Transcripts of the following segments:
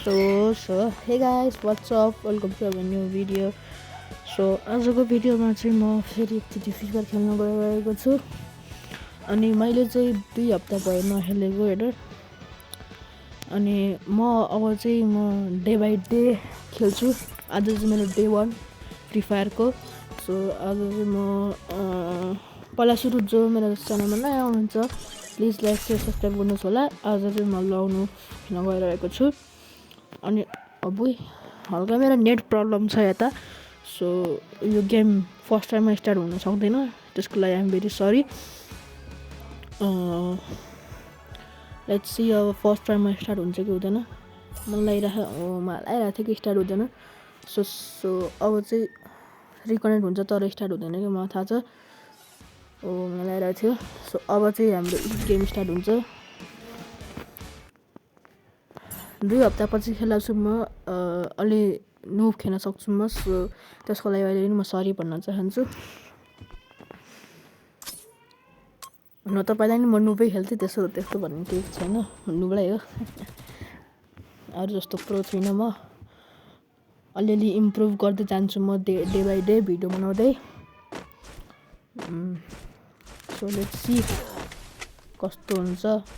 So hey guys, what's up? Welcome to a new video. So आजको भिडियोमा चाहिँ म फेरि एकचोटि फ्री फायर खेल्न गइरहेको छु अनि मैले चाहिँ 2 हप्ता भयो नखेलेको हेर अनि म डे बाइ डे खेल्छु। आज चाहिँ मेरो डे 1 फ्री फायरको। सो आज चाहिँ म पहिला सुरु जो मेरो च्यानलमा नयाँ हुनुहुन्छ प्लिज लाइक शेयर सब्सक्राइब गर्नुहोस् होला। आज चाहिँ म लाउनु गइरहेको छु अनि अबुई हल्का मेरो नेट प्रब्लम छ यता। सो यो गेम फर्स्ट टाइममा स्टार्ट हुन सक्दैन, त्यसको लागि I'm very sorry. Let's see अब फर्स्ट टाइममा स्टार्ट हुन्छ कि हुँदैन। मलाई लागिरहेको थियो कि स्टार्ट हुँदैन। सो अब चाहिँ रिकनेक्ट हुन्छ तर स्टार्ट हुँदैन कि मलाई थाहा छ। मलाई लागिरहेको थियो। सो अब चाहिँ हाम्रो गेम स्टार्ट हुन्छ। 2 हप्तापछि खेल्दा छु म अलि नुब खेल्न सक्छु म। सो त्यसको लागि अहिले पनि म सरी भन्न चाहन्छु। हुन त पहिला नि म नुबै खेल्थेँ, त्यस्तो भन्ने केही छैन, नुबै हो। अरू जस्तो प्रो छुइनँ म। अलिअलि इम्प्रुभ गर्दै जान्छु म डे बाइ डे भिडियो बनाउँदै। सो लेट्स सी कस्तो हुन्छ,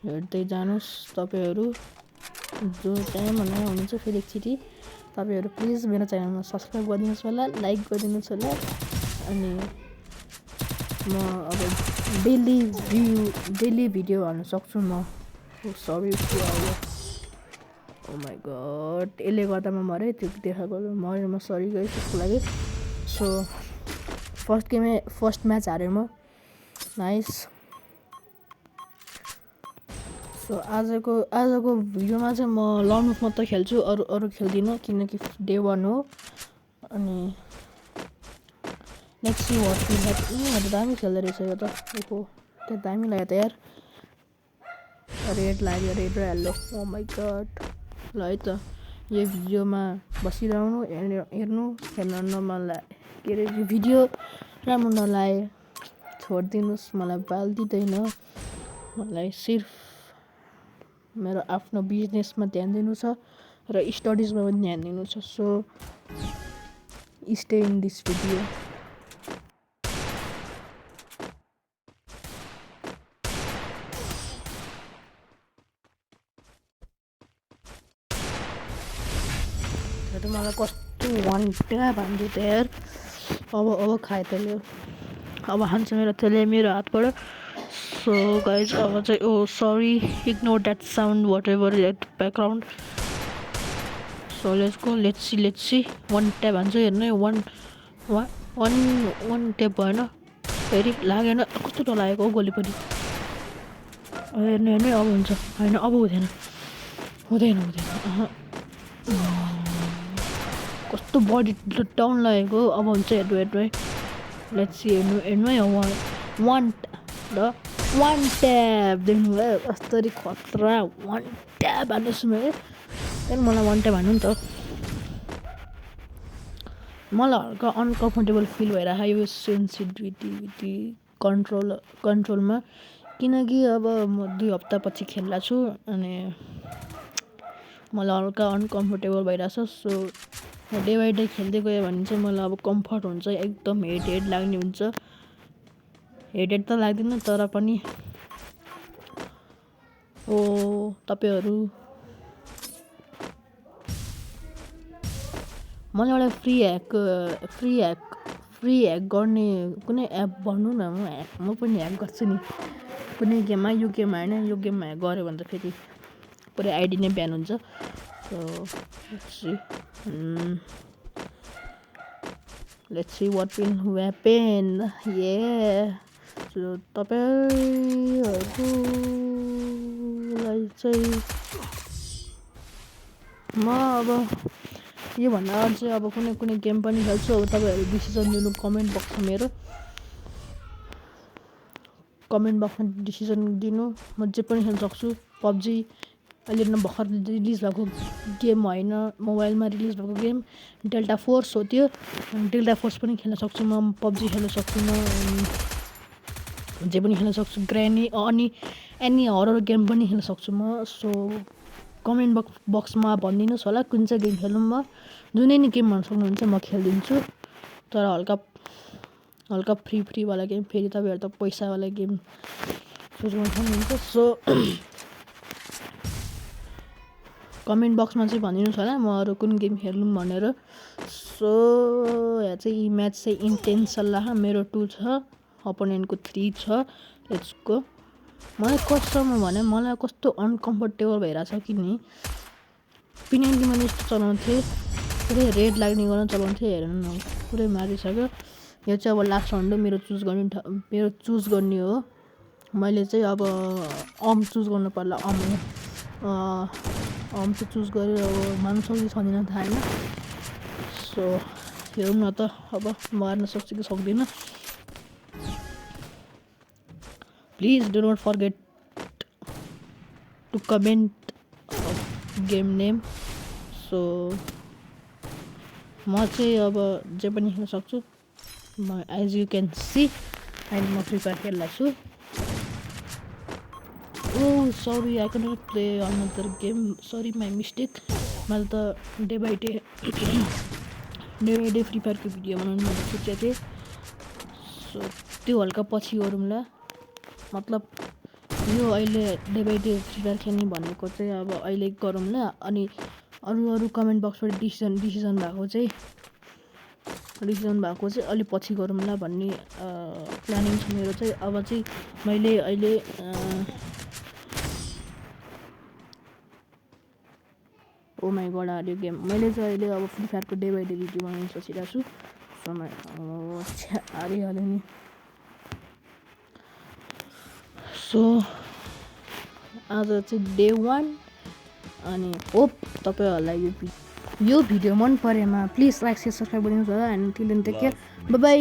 हेर्दै जानुहोस् तपाईहरू जो च्यानलमा नयाँ हुनुहुन्छ। फेरि एकचोटि तपाईहरू प्लिज मेरो च्यानलमा सब्सक्राइब गरिदिनुहोस् होला, लाइक गरिदिनुहोस् होला। अनि म अब डेली भिडियो हाल्न सक्छु म। सरी ओ माई गड, यसले गर्दा म मरेँ, त्यो देखाएको मरेँ म, सरी गएँ त्यसको लागि। सो फर्स्ट म्याच हारेँ म, नाइस। सो आजको भिडियोमा चाहिँ म लर्न मात्रै खेल्छु, अरू खेल्दिनँ किनकि डे 1 हो। अनि next see what will happen. दामी खेल्दो रहेछ यो त। त्यो दामी लाग्यो त यार। रेड लाग्यो, रेड र येल्लो। Oh my God. ल है त यो भिडियोमा बसिरहनु, हेर्नु, हेर्न के अरे भिडियो राम्रो नलागे छोडिदिनुहोस्, मलाई बाल दिँदैन। मलाई सिर्फ मेरो आफ्नो बिजनेसमा ध्यान दिनु छ र स्टडिजमा पनि ध्यान दिनु छ। So stay in this video. मलाई कस्तो घन्टा भन्दै त यार। अब खाए त्यसले, अब हान्छ मेरो त्यसले मेरो हातबाट। सो गाइज अब चाहिँ sorry, ignore that sound whatever that background. So let's see 1 tap हान्छ। हेर्नु वान ट्याप भएन, फेरि लागेन। कस्तो डरलागेको गोली पनि। हेर्नु अब हुन्छ, होइन अब हुँदैन। कस्तो बडी डाउन लागेको। अब हुन्छ, हेर्नु है। लेट्स सी, हेर्नु है। वान ट्याप देख्नु भयो, कस्तरी खतरा 1 ट्याप हान्दैछु म। त्यहाँदेखि मलाई 1 ट्याप हान्नु नि त। मलाई हल्का अनकम्फर्टेबल फिल भइरहेको यो सेन्सिटिभिटी कन्ट्रोलमा, किनकि अब म 2 हप्तापछि खेल्दा छु अनि मलाई हल्का अनकम्फर्टेबल भइरहेछ। सो डे बाई डे खेल्दै गयो भने चाहिँ मलाई अब कम्फर्ट हुन्छ, एकदम हेड लाग्ने हुन्छ। हेड त लाग्दैन तर पनि तपाईहरू मलाई एउटा फ्री ह्याक गर्ने कुनै एप भन्नु न, म पनि ह्याक गर्छु नि कुनै गेममा। यो गेममा होइन, यो गेममा ह्याक गऱ्यो भने त फेरि पुरै आइडी नै ब्यान हुन्छ। Let's see what will happen. So तपाईहरूलाई चाहिँ म अब योभन्दा अरू चाहिँ अब कुनै गेम पनि खेल्छु। अब तपाईँहरू डिसिजन दिनु कमेन्ट बक्समा डिसिजन दिनु। म जे पनि खेल्न सक्छु। पब्जी अहिले भर्खर रिलिज भएको गेम होइन, मोबाइलमा रिलिज भएको गेम डेल्टा फोर्स हो त्यो। डेल्टा फोर्स पनि खेल्न सक्छु म, पब्जी खेल्न सक्छु म, जे पनि खेल्न सक्छु। ग्रानी अनि एनी हरर गेम पनि खेल्न सक्छु म। सो कमेन्ट बक्समा भनिदिनुहोस् होला कुन चाहिँ गेम खेलौँ म जुनै नि गेम भन्न सक्नुहुन्छ म खेलिदिन्छु तर हल्का फ्रीवाला गेम फेरि तपाईँहरू त पैसावाला गेम सोच्नु सक्नुहुन्छ सो कमेन्ट बक्समा चाहिँ भनिदिनुहोस् होला म अरू कुन गेम खेलौँ भनेर सो यहाँ चाहिँ म्याच चाहिँ इन्टेन्स सल्लाह मेरो 2 छ अपोनेन्टको 3 छ लेट्स गो मलाई कस्तोमा भने मलाई कस्तो अनकम्फर्टेबल भइरहेछ कि नि पिनेन्टली मैले यस्तो चलाउँथेँ पुरै रेड लाग्ने गर्न चलाउँथेँ हेर्नु न पुरै मारिसक्यो यो चाहिँ अब लास्ट राउन्ड हो मेरो चुज गर्ने हो मैले चाहिँ अब चुज गर्नु पर्ला चाहिँ चुज गरेर अब मार्नु सक्छु सक्दिनँ थाहा होइन सो हेरौँ न त अब मार्न सक्छु कि सक्दिनँ please do not forget to comment game name so म चाहिँ अब जे पनि खेल्न सक्छु म एज यु क्यान सी अहिले म फ्री फायर खेल्दैछु Oh, sorry, I cannot play another game. Sorry, my mistake. मैले त डे बाई डे फ्री फायरको भिडियो बनाउनु भनेर सोचेको थिएँ सो त्यो हल्का पछि गरौँला मतलब यो अहिले day by day free fire खेल्ने भनेको चाहिँ अब अहिले गरौँला अनि अरू कमेन्ट बक्सबाट डिसिजन भएको चाहिँ अलि पछि गरौँला भन्ने प्लानिङ छ मेरो चाहिँ अब चाहिँ मैले अहिले oh my god audio game मैले चाहिँ अहिले अब फ्री फायरको डे बाई डे भिडियो बनाउनु सोचिरहेको छु समय हारिहाल्यो नि सो आज चाहिँ डे 1 अनि होप तपाईँहरूलाई यो भिडियो मन परेमा प्लिज लाइक शेयर सब्सक्राइब गरिदिनुहोस् होला and till then take care bye by